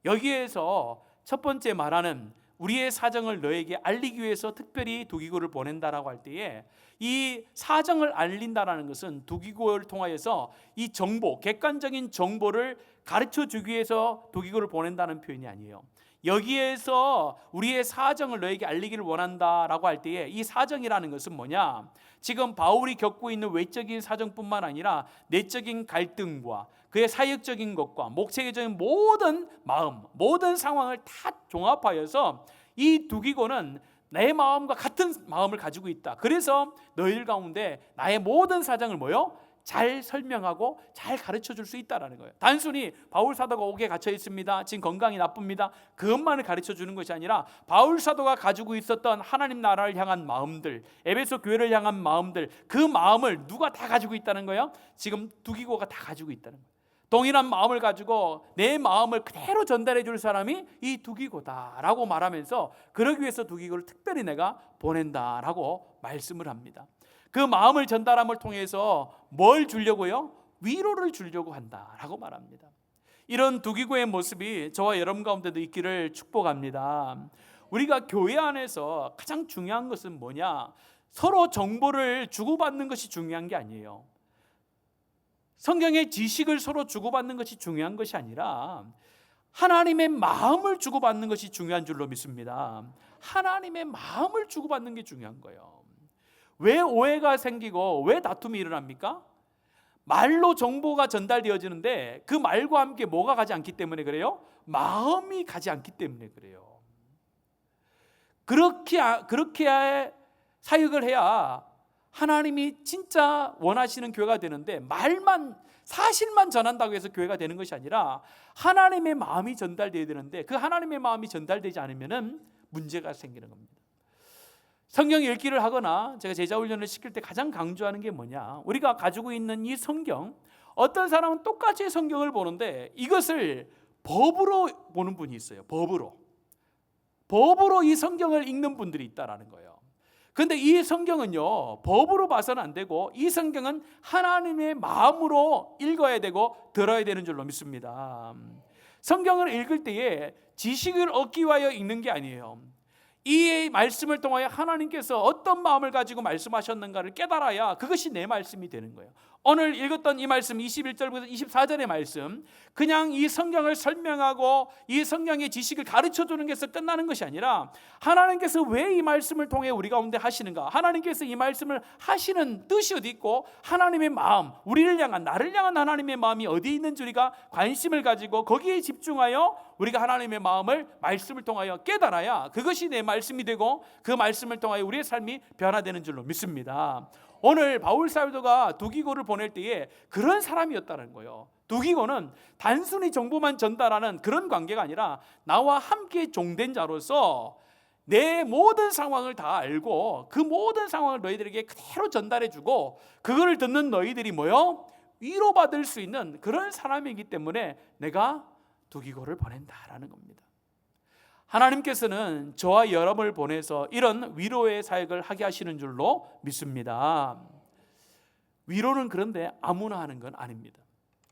여기에서 첫 번째 말하는 우리의 사정을 너에게 알리기 위해서 특별히 두기고를 보낸다라고 할 때에, 이 사정을 알린다라는 것은 두기고를 통하여서 이 정보, 객관적인 정보를 가르쳐 주기 위해서 두기고를 보낸다는 표현이 아니에요. 여기에서 우리의 사정을 너에게 알리기를 원한다라고 할 때에 이 사정이라는 것은 뭐냐? 지금 바울이 겪고 있는 외적인 사정뿐만 아니라 내적인 갈등과 그의 사역적인 것과 목회적인 모든 마음, 모든 상황을 다 종합하여서 이 두기고는 내 마음과 같은 마음을 가지고 있다. 그래서 너희들 가운데 나의 모든 사정을 뭐요? 잘 설명하고 잘 가르쳐 줄 수 있다라는 거예요. 단순히 바울 사도가 옥에 갇혀 있습니다, 지금 건강이 나쁩니다, 그것만을 가르쳐 주는 것이 아니라 바울 사도가 가지고 있었던 하나님 나라를 향한 마음들, 에베소 교회를 향한 마음들, 그 마음을 누가 다 가지고 있다는 거예요? 지금 두기고가 다 가지고 있다는 거예요. 동일한 마음을 가지고 내 마음을 그대로 전달해 줄 사람이 이 두기고다라고 말하면서 그러기 위해서 두기고를 특별히 내가 보낸다라고 말씀을 합니다. 그 마음을 전달함을 통해서 뭘 주려고요? 위로를 주려고 한다라고 말합니다. 이런 두기고의 모습이 저와 여러분 가운데도 있기를 축복합니다. 우리가 교회 안에서 가장 중요한 것은 뭐냐? 서로 정보를 주고받는 것이 중요한 게 아니에요. 성경의 지식을 서로 주고받는 것이 중요한 것이 아니라 하나님의 마음을 주고받는 것이 중요한 줄로 믿습니다. 하나님의 마음을 주고받는 게 중요한 거예요. 왜 오해가 생기고 왜 다툼이 일어납니까? 말로 정보가 전달되어지는데 그 말과 함께 뭐가 가지 않기 때문에 그래요? 마음이 가지 않기 때문에 그래요. 그렇게 사역을 해야 하나님이 진짜 원하시는 교회가 되는데 사실만 전한다고 해서 교회가 되는 것이 아니라 하나님의 마음이 전달되어야 되는데 그 하나님의 마음이 전달되지 않으면 문제가 생기는 겁니다. 성경 읽기를 하거나 제가 제자 훈련을 시킬 때 가장 강조하는 게 뭐냐? 우리가 가지고 있는 이 성경, 어떤 사람은 똑같이 성경을 보는데 이것을 법으로 보는 분이 있어요. 법으로 이 성경을 읽는 분들이 있다라는 거예요. 그런데 이 성경은요, 법으로 봐서는 안 되고 이 성경은 하나님의 마음으로 읽어야 되고 들어야 되는 줄로 믿습니다. 성경을 읽을 때에 지식을 얻기 위하여 읽는 게 아니에요. 이 말씀을 통하여 하나님께서 어떤 마음을 가지고 말씀하셨는가를 깨달아야 그것이 내 말씀이 되는 거예요. 오늘 읽었던 이 말씀 21절부터 24절의 말씀, 그냥 이 성경을 설명하고 이 성경의 지식을 가르쳐주는 것에서 끝나는 것이 아니라 하나님께서 왜 이 말씀을 통해 우리 가운데 하시는가, 하나님께서 이 말씀을 하시는 뜻이 어디 있고 하나님의 마음, 우리를 향한, 나를 향한 하나님의 마음이 어디에 있는지 우리가 관심을 가지고 거기에 집중하여 우리가 하나님의 마음을 말씀을 통하여 깨달아야 그것이 내 말씀이 되고 그 말씀을 통하여 우리의 삶이 변화되는 줄로 믿습니다. 오늘 바울 사도가 두기고를 보낼 때에 그런 사람이었다는 거예요. 두기고는 단순히 정보만 전달하는 그런 관계가 아니라 나와 함께 종된 자로서 내 모든 상황을 다 알고 그 모든 상황을 너희들에게 그대로 전달해주고 그거를 듣는 너희들이 위로받을 수 있는 그런 사람이기 때문에 내가 두기고를 보낸다라는 겁니다. 하나님께서는 저와 여러분을 보내서 이런 위로의 사역을 하게 하시는 줄로 믿습니다. 위로는 그런데 아무나 하는 건 아닙니다.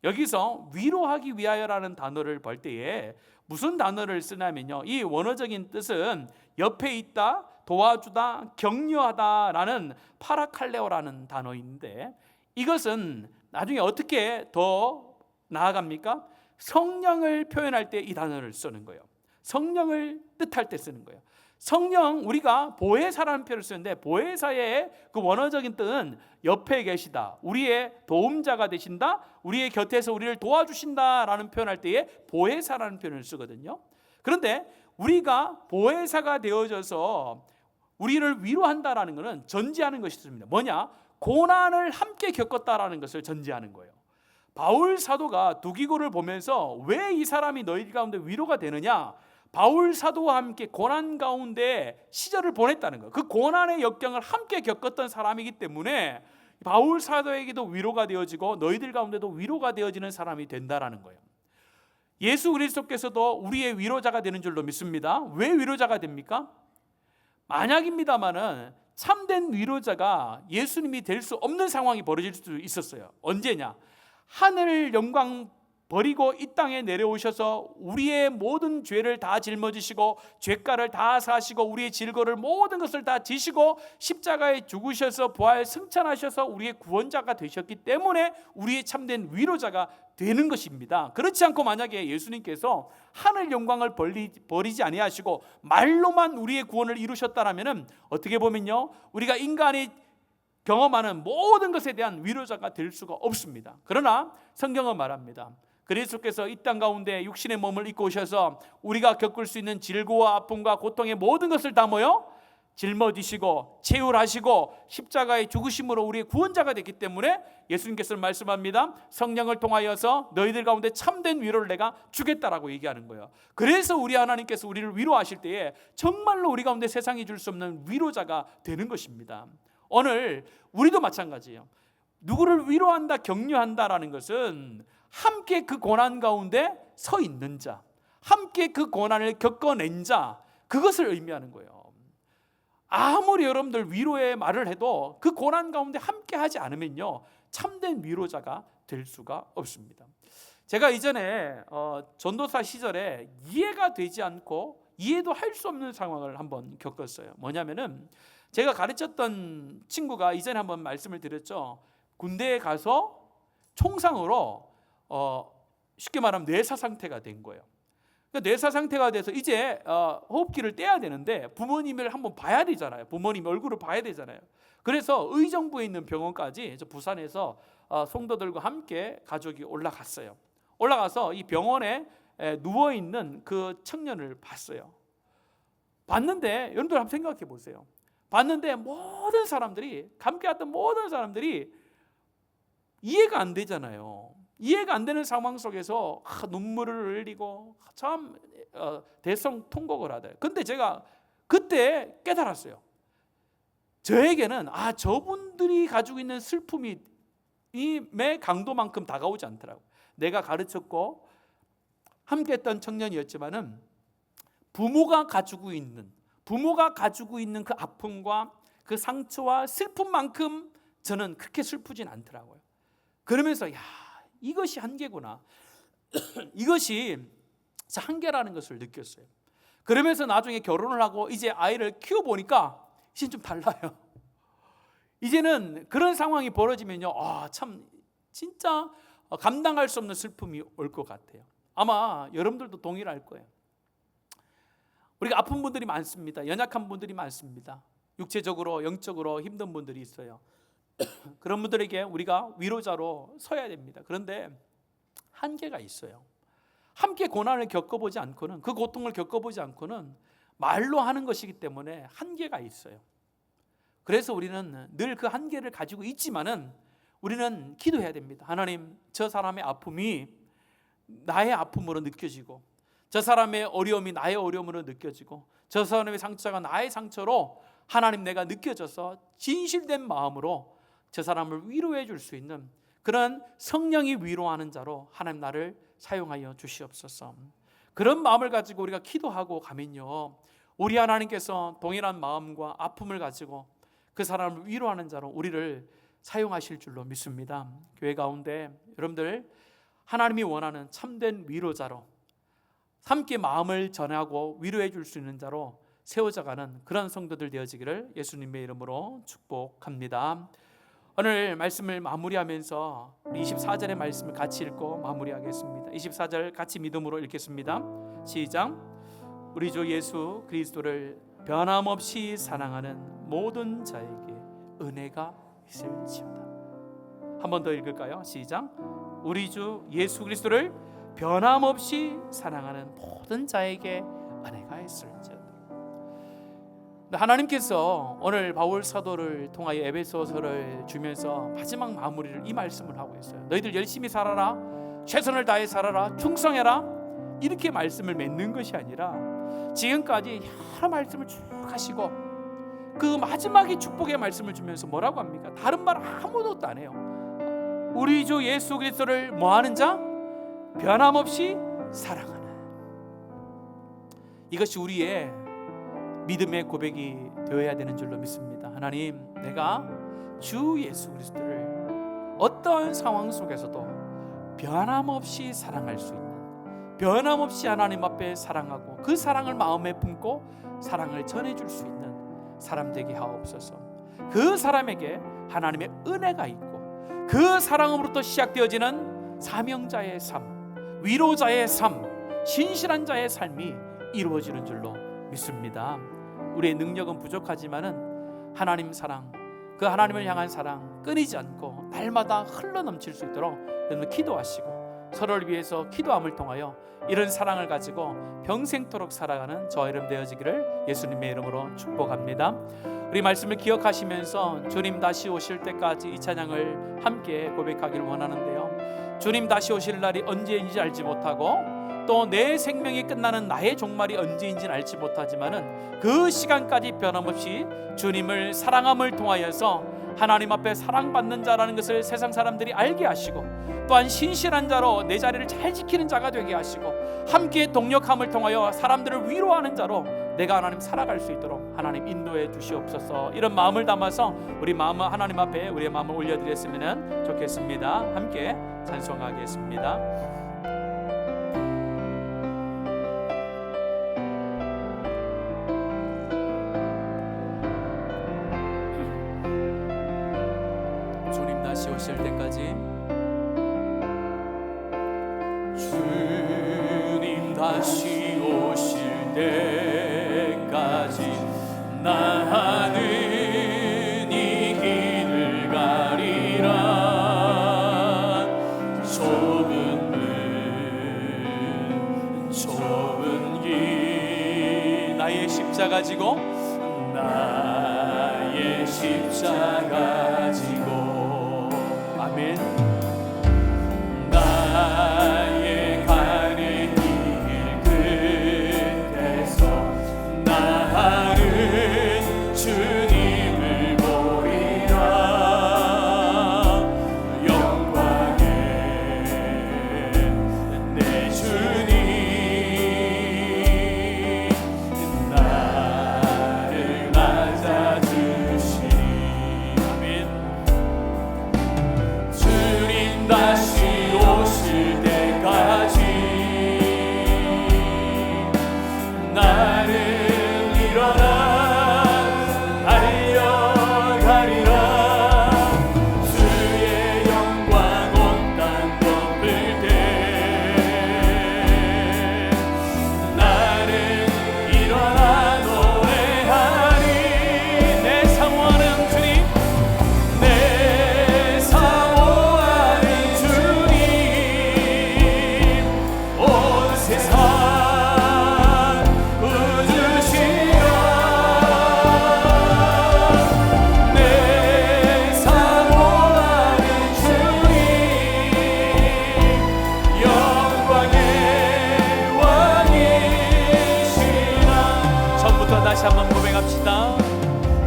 여기서 위로하기 위하여라는 단어를 볼 때에 무슨 단어를 쓰냐면요, 이 원어적인 뜻은 옆에 있다, 도와주다, 격려하다라는 파라칼레오라는 단어인데 이것은 나중에 어떻게 더 나아갑니까? 성령을 표현할 때 이 단어를 쓰는 거예요. 성령을 뜻할 때 쓰는 거예요. 성령, 우리가 보혜사라는 표현을 쓰는데 보혜사의 그 원어적인 뜻은 옆에 계시다, 우리의 도움자가 되신다, 우리의 곁에서 우리를 도와주신다라는 표현할 때에 보혜사라는 표현을 쓰거든요. 그런데 우리가 보혜사가 되어져서 우리를 위로한다라는 것은 전제하는 것이 있습니다. 뭐냐? 고난을 함께 겪었다라는 것을 전제하는 거예요. 바울 사도가 두기고를 보면서 왜 이 사람이 너희 가운데 위로가 되느냐? 바울 사도와 함께 고난 가운데 시절을 보냈다는 거예요. 그 고난의 역경을 함께 겪었던 사람이기 때문에 바울 사도에게도 위로가 되어지고 너희들 가운데도 위로가 되어지는 사람이 된다라는 거예요. 예수 그리스도께서도 우리의 위로자가 되는 줄로 믿습니다. 왜 위로자가 됩니까? 만약입니다마는 참된 위로자가 예수님이 될 수 없는 상황이 벌어질 수 있었어요. 언제냐? 하늘 영광 버리고 이 땅에 내려오셔서 우리의 모든 죄를 다 짊어지시고 죄가를 다 사시고 우리의 질거를 모든 것을 다 지시고 십자가에 죽으셔서 부활 승천하셔서 우리의 구원자가 되셨기 때문에 우리의 참된 위로자가 되는 것입니다. 그렇지 않고 만약에 예수님께서 하늘 영광을 버리지 아니하시고 말로만 우리의 구원을 이루셨다라면은 어떻게 보면요, 우리가 인간이 경험하는 모든 것에 대한 위로자가 될 수가 없습니다. 그러나 성경은 말합니다. 그리스도께서 이 땅 가운데 육신의 몸을 입고 오셔서 우리가 겪을 수 있는 질고와 아픔과 고통의 모든 것을 다 짊어지시고 채울하시고 십자가의 죽으심으로 우리의 구원자가 됐기 때문에 예수님께서는 말씀합니다. 성령을 통하여서 너희들 가운데 참된 위로를 내가 주겠다라고 얘기하는 거예요. 그래서 우리 하나님께서 우리를 위로하실 때에 정말로 우리 가운데 세상이 줄 수 없는 위로자가 되는 것입니다. 오늘 우리도 마찬가지예요. 누구를 위로한다, 격려한다라는 것은 함께 그 고난 가운데 서 있는 자, 함께 그 고난을 겪어낸 자, 그것을 의미하는 거예요. 아무리 여러분들 위로의 말을 해도 그 고난 가운데 함께 하지 않으면요, 참된 위로자가 될 수가 없습니다. 제가 이전에 전도사 시절에 이해가 되지 않고 이해도 할 수 없는 상황을 한번 겪었어요. 뭐냐면은 제가 가르쳤던 친구가 이전에 한번 말씀을 드렸죠. 군대에 가서 총상으로 쉽게 말하면 뇌사 상태가 된 거예요. 그러니까 뇌사 상태가 돼서 이제 호흡기를 떼야 되는데 부모님을 한번 봐야 되잖아요. 부모님 얼굴을 봐야 되잖아요. 그래서 의정부에 있는 병원까지 부산에서 성도들과 함께 가족이 올라갔어요. 올라가서 이 병원에 누워있는 그 청년을 봤어요. 봤는데 여러분들 한번 생각해 보세요. 봤는데 모든 사람들이, 함께했던 모든 사람들이 이해가 안 되잖아요. 이해가 안 되는 상황 속에서 눈물을 흘리고 참 대성통곡을 하대요. 근데 제가 그때 깨달았어요. 저에게는 저분들이 가지고 있는 슬픔이 의 강도만큼 다가오지 않더라고요. 내가 가르쳤고 함께했던 청년이었지만은 부모가 가지고 있는 그 아픔과 그 상처와 슬픔만큼 저는 그렇게 슬프진 않더라고요. 그러면서 이것이 한계구나. 이것이 한계라는 것을 느꼈어요. 그러면서 나중에 결혼을 하고 이제 아이를 키워보니까 이제 좀 달라요. 이제는 그런 상황이 벌어지면요, 참 진짜 감당할 수 없는 슬픔이 올 것 같아요. 아마 여러분들도 동일할 거예요. 우리가 아픈 분들이 많습니다. 연약한 분들이 많습니다. 육체적으로 영적으로 힘든 분들이 있어요. 그런 분들에게 우리가 위로자로 서야 됩니다. 그런데 한계가 있어요. 함께 고난을 겪어보지 않고는, 그 고통을 겪어보지 않고는 말로 하는 것이기 때문에 한계가 있어요. 그래서 우리는 늘 그 한계를 가지고 있지만은 우리는 기도해야 됩니다. 하나님, 저 사람의 아픔이 나의 아픔으로 느껴지고, 저 사람의 어려움이 나의 어려움으로 느껴지고, 저 사람의 상처가 나의 상처로 하나님 내가 느껴져서 진실된 마음으로 저 사람을 위로해 줄 수 있는 그런 성령이 위로하는 자로 하나님 나를 사용하여 주시옵소서. 그런 마음을 가지고 우리가 기도하고 가면요, 우리 하나님께서 동일한 마음과 아픔을 가지고 그 사람을 위로하는 자로 우리를 사용하실 줄로 믿습니다. 교회 가운데 여러분들 하나님이 원하는 참된 위로자로, 함께 마음을 전하고 위로해 줄 수 있는 자로 세워져가는 그런 성도들 되어지기를 예수님의 이름으로 축복합니다. 오늘 말씀을 마무리하면서 24절의 말씀을 같이 읽고 마무리하겠습니다. 24절 같이 믿음으로 읽겠습니다. 시작. 우리 주 예수 그리스도를 변함없이 사랑하는 모든 자에게 은혜가 있을지어다. 한 번 더 읽을까요? 시작. 우리 주 예수 그리스도를 변함없이 사랑하는 모든 자에게 은혜가 있을지어다. 하나님께서 오늘 바울 사도를 통하여 에베소서를 주면서 마지막 마무리를 이 말씀을 하고 있어요. 너희들 열심히 살아라, 최선을 다해 살아라, 충성해라, 이렇게 말씀을 맺는 것이 아니라 지금까지 여러 말씀을 쭉 하시고 그 마지막에 축복의 말씀을 주면서 뭐라고 합니까? 다른 말 아무것도 안 해요. 우리 주 예수 그리스도를 뭐하는 자? 변함없이 사랑하는. 이것이 우리의 믿음의 고백이 되어야 되는 줄로 믿습니다. 하나님, 내가 주 예수 그리스도를 어떠한 상황 속에서도 변함없이 사랑할 수 있는, 변함없이 하나님 앞에 사랑하고 그 사랑을 마음에 품고 사랑을 전해줄 수 있는 사람 되게 하옵소서. 그 사람에게 하나님의 은혜가 있고 그 사랑으로부터 시작되어지는 사명자의 삶, 위로자의 삶, 신실한 자의 삶이 이루어지는 줄로 믿습니다. 우리의 능력은 부족하지만은 하나님 사랑, 그 하나님을 향한 사랑 끊이지 않고 날마다 흘러넘칠 수 있도록 여러분 기도하시고 서로를 위해서 기도함을 통하여 이런 사랑을 가지고 평생토록 살아가는 저와 여러분 되어지기를 예수님의 이름으로 축복합니다. 우리 말씀을 기억하시면서 주님 다시 오실 때까지 이 찬양을 함께 고백하기를 원하는데요, 주님 다시 오실 날이 언제인지 알지 못하고 또 내 생명이 끝나는 나의 종말이 언제인지는 알지 못하지만은 그 시간까지 변함없이 주님을 사랑함을 통하여서 하나님 앞에 사랑받는 자라는 것을 세상 사람들이 알게 하시고, 또한 신실한 자로 내 자리를 잘 지키는 자가 되게 하시고, 함께 동력함을 통하여 사람들을 위로하는 자로 내가 하나님 살아갈 수 있도록 하나님 인도해 주시옵소서. 이런 마음을 담아서 우리 마음을 하나님 앞에 우리의 마음을 올려드렸으면 좋겠습니다. 함께 찬송하겠습니다. 주님 다시 오실 때까지, 주님 다시 오실 때까지 나는 이 길을 가리라. 좁은 길 나의 십자가 지고, 나의 십자가 지고, 아멘. 나의 가는 길 끝에서 나는 주님을 보리라. 영광의 내 주님, 나를 맞아주시니. 아멘. 주님 다시 오실 때까지 나는 일어나 달려가리라. 주의 영광 온 땅 덮을 때 나는 일어나 노래하리. 내 사모하는 주님, 내 사모하는 주님, 온 세상 웃으시라. 내 사모하는 주님, 영광의 왕이시라. 처음부터 다시 한번 고백합시다.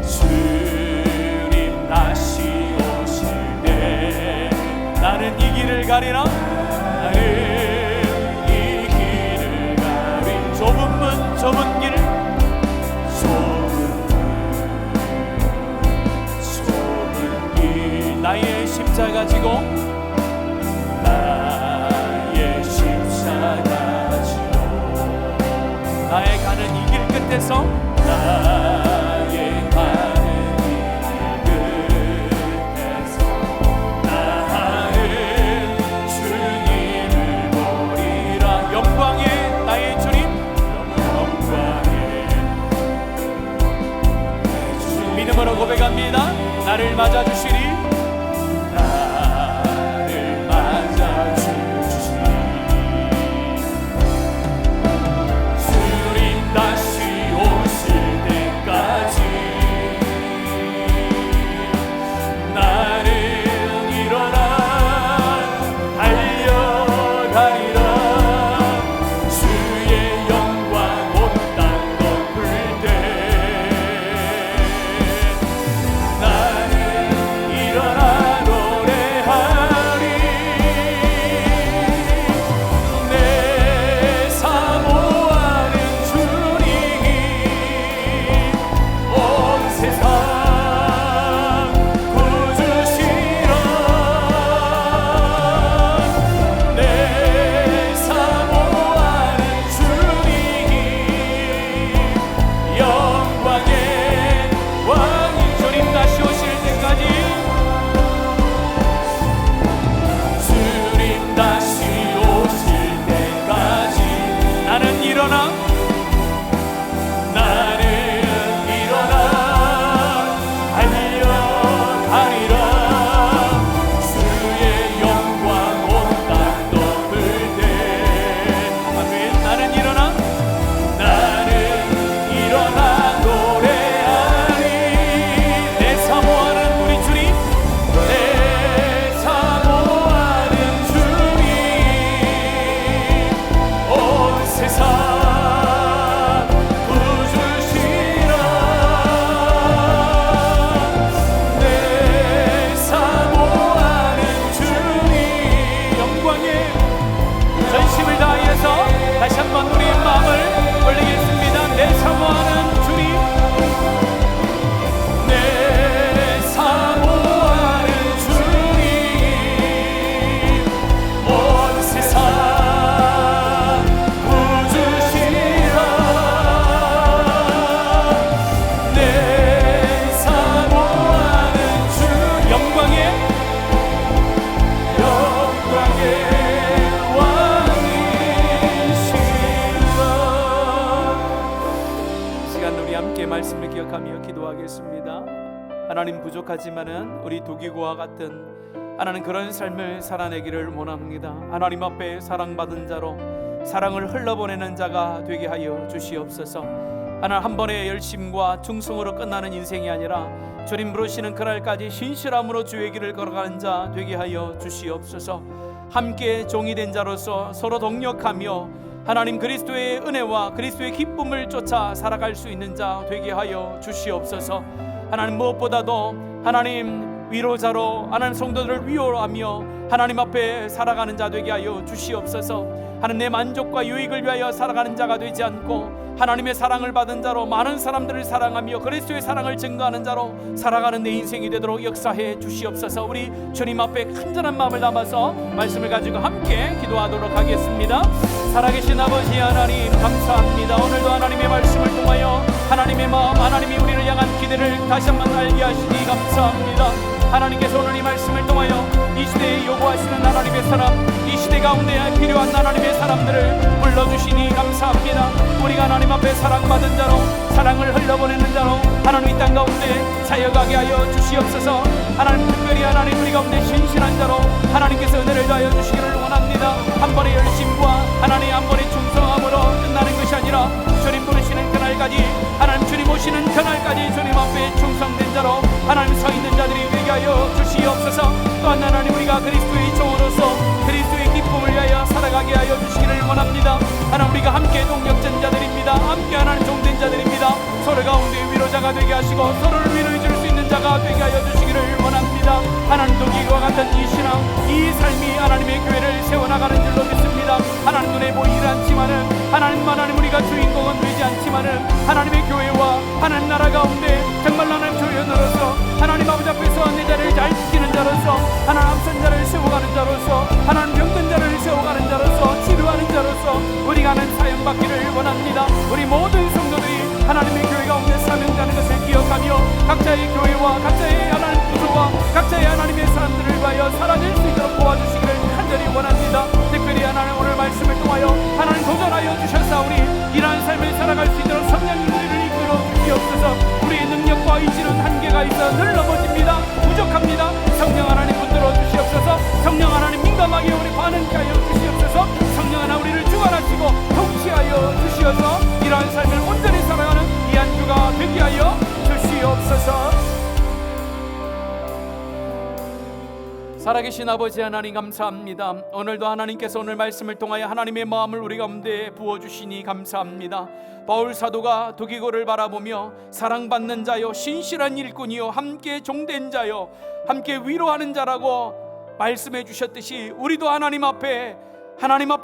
주님 다시 오실 때 나는 이 길을 가리라. 나는 이 길을 가리. 좁은 문 좁은 길, 좁은 길 나의 십자가 지고, 나의 십자가 지고, 나의 가는 이 길 끝에서 나의 가는 이 길 끝에서 나는 주님을 보리라. 영광의 나의 주님, 영광의 내 주님. 믿음으로 고백합니다. 나를 맞아주시리. 나를 맞아주시리. 주님 다시 오실 때까지 나는 일어나 달려가리라. 주의 영광 온 땅 덮을 때 나는 일어나 기도하겠습니다. 하나님, 부족하지만은 우리 두기고와 같은 하나님 그런 삶을 살아내기를 원합니다. 하나님 앞에 사랑받은 자로 사랑을 흘러보내는 자가 되게 하여 주시옵소서. 하나님, 한 번의 열심과 충성으로 끝나는 인생이 아니라 주님 부르시는 그날까지 신실함으로 주의 길을 걸어가는 자 되게 하여 주시옵소서. 함께 종이 된 자로서 서로 동력하며 하나님 그리스도의 은혜와 그리스도의 기쁨을 쫓아 살아갈 수 있는 자 되게 하여 주시옵소서. 하나님, 무엇보다도 하나님 위로자로 하나님 성도들을 위로하며 하나님 앞에 살아가는 자 되게 하여 주시옵소서. 하나님, 내 만족과 유익을 위하여 살아가는 자가 되지 않고 하나님의 사랑을 받은 자로 많은 사람들을 사랑하며 그리스도의 사랑을 증거하는 자로 살아가는 내 인생이 되도록 역사해 주시옵소서. 우리 주님 앞에 간절한 마음을 담아서 말씀을 가지고 함께 기도하도록 하겠습니다. 살아계신 아버지 하나님, 감사합니다. 오늘도 하나님의 말씀을 통하여 하나님의 마음, 하나님이 우리를 향한 기대를 다시 한번 알게 하시니 감사합니다. 하나님께서 오늘 이 말씀을 통하여 이 시대에 요구하시는 하나님의 사람, 이 시대 가운데 필요한 하나님의 사람들을 불러주시니 감사합니다. 우리가 하나님 앞에 사랑받은 자로 사랑을 흘려보내는 자로 하나님 이 땅 가운데 자여가게 하여 주시옵소서. 하나님, 특별히 하나님 우리 가운데 신실한 자로 하나님께서 은혜를 다하여 주시기를 원합니다. 한 번의 열심과 하나님 한 번의 충성함으로 끝나는 것이 아니라 주님 부르시는 그날까지, 하나님 주님 오시는 그날까지 주님 앞에 충성된 자로 하나님 서 있는 자들이 되게 하여 주시옵소서. 또한 하나님, 우리가 그리스도의 종으로서 그리스도의 기쁨을 위하여 살아가게 하여 주시기를 원합니다. 하나님, 우리가 함께 동력전 자들입니다. 함께 하나님 종된 자들입니다. 서로 가운데 위로자가 되게 하시고 서로를 위로해 줄 수 있는 자가 되게 하여 주시기를 원합니다. 하나님, 도기와 같은 이 신앙, 이 삶이 하나님의 교회를 세워나가는 줄로 믿습니다. 하나님, 눈에 보이지 않지만은 하나님 우리가 주인공은 되지 않지만은 하나님의 교회와 하나님 나라 가운데 정말 하나님 조연으로서 하나님 아버지 앞에서 내 자리를 잘 지키는 자로서 하나님 앞선 자를 세워가는 자로서 하나님 병든 자를 세워가는 자로서 치료하는 자로서 우리가 하는 사연 받기를 원합니다. 우리 모든 성도들이 하나님의 교회 가운데 사명자는 것을 기억하며 각자의 교회와 각자의 하나님 부서와 각자의 하나님의 사람들을 위하여 살아낼 수 있도록 도와주시기를 간절히 원합니다. 특별히 하나님 오늘 말씀을 통하여 하나님 도전하여 주셔서 우리 이러한 삶을 살아갈 수 있도록 성령님 우리를 이끌어 주시옵소서. 우리의 능력과 의지는 한계가 있어 늘 넘어집니다. 부족합니다. 성령 하나님 붙들어 주시옵소서. 성령 하나님 민감하게 우리 반응케 하여 주시옵소서. 성령 하나 우리를 주관하시고 통치하여 주시어서 이러한 삶을 온전히 살아가는 이 한 주가 되게 하여 주시옵소서. 살아계신 아버지 하나님, 감사합니다. 오늘도 하나님께서 오늘 말씀을 통하여 하나님의 마음을 우리 가운데 부어주시니 감사합니다. 바울 사도가 두기고를 바라보며 사랑받는 자요 신실한 일꾼이요 함께 종된 자요 함께 위로하는 자라고 말씀해 주셨듯이 우리도 하나님 앞에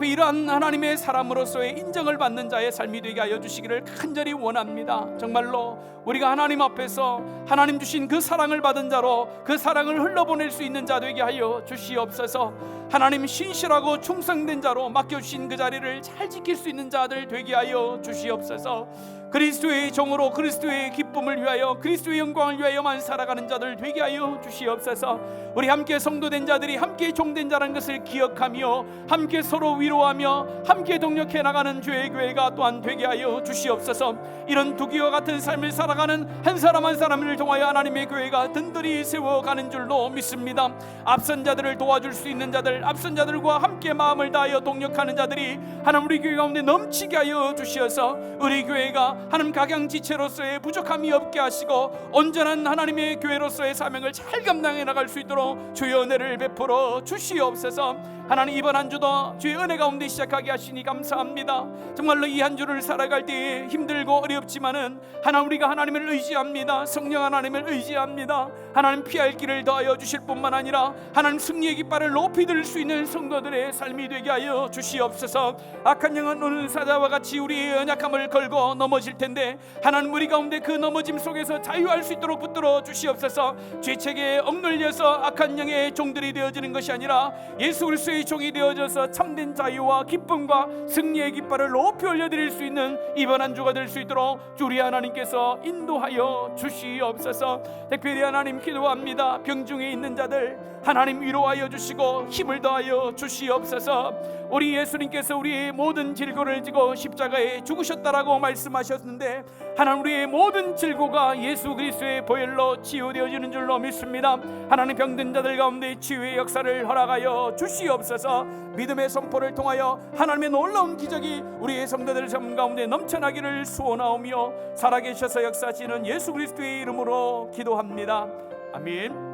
이러한 하나님의 사람으로서의 인정을 받는 자의 삶이 되게 하여 주시기를 간절히 원합니다. 정말로 우리가 하나님 앞에서 하나님 주신 그 사랑을 받은 자로 그 사랑을 흘러보낼 수 있는 자 되게 하여 주시옵소서. 하나님 신실하고 충성된 자로 맡겨주신 그 자리를 잘 지킬 수 있는 자들 되게 하여 주시옵소서. 그리스도의 종으로 그리스도의 기쁨을 위하여 그리스도의 영광을 위하여만 살아가는 자들 되게 하여 주시옵소서. 우리 함께 성도된 자들이 함께 종된 자라는 것을 기억하며 함께 서로 위로하며 함께 동력해 나가는 주의 교회가 또한 되게 하여 주시옵소서. 이런 두기와 같은 삶을 살아가는 한 사람 한 사람을 통하여 하나님의 교회가 든든히 세워가는 줄로 믿습니다. 앞선 자들을 도와줄 수 있는 자들, 앞선 자들과 함께 마음을 다하여 동력하는 자들이 하나님 우리 교회 가운데 넘치게 하여 주시어서 우리 교회가 하나님 각양지체로서의 부족함이 없게 하시고 온전한 하나님의 교회로서의 사명을 잘 감당해 나갈 수 있도록 주의 은혜를 베풀어 주시옵소서. 하나님, 이번 한 주도 주의 은혜 가운데 시작하게 하시니 감사합니다. 정말로 이 한 주를 살아갈 때에 힘들고 어렵지만은 하나님 우리가 하나님을 의지합니다. 성령 하나님을 의지합니다. 하나님 피할 길을 더하여 주실 뿐만 아니라 하나님 승리의 깃발을 높이 들 수 있는 성도들의 삶이 되게 하여 주시옵소서. 악한 영은 오는 사자와 같이 우리의 연약함을 걸고 넘어질 텐데 하나님 우리 가운데 그 넘어짐 속에서 자유할 수 있도록 붙들어 주시옵소서. 죄책에 억눌려서 악한 영의 종들이 되어지는 것이 아니라 예수 그리스도의 종이 되어져서 참된 자유와 기쁨과 승리의 깃발을 높이 올려드릴 수 있는 이번 한 주가 될 수 있도록 우리 하나님께서 인도하여 주시옵소서. 특별히 하나님 기도합니다. 병중에 있는 자들, 하나님 위로하여 주시고 힘을 더하여 주시옵소서. 우리 예수님께서 우리의 모든 질고를 지고 십자가에 죽으셨다라고 말씀하셨는데, 하나님 우리의 모든 질고가 예수 그리스도의 보혈로 치유되어지는 줄로 믿습니다. 하나님 병든 자들 가운데 치유의 역사를 허락하여 주시옵소서. 믿음의 선포를 통하여 하나님의 놀라운 기적이 우리의 성도들 삶 가운데 넘쳐나기를 소원하오며 살아계셔서 역사하시는 예수 그리스도의 이름으로 기도합니다. 아멘.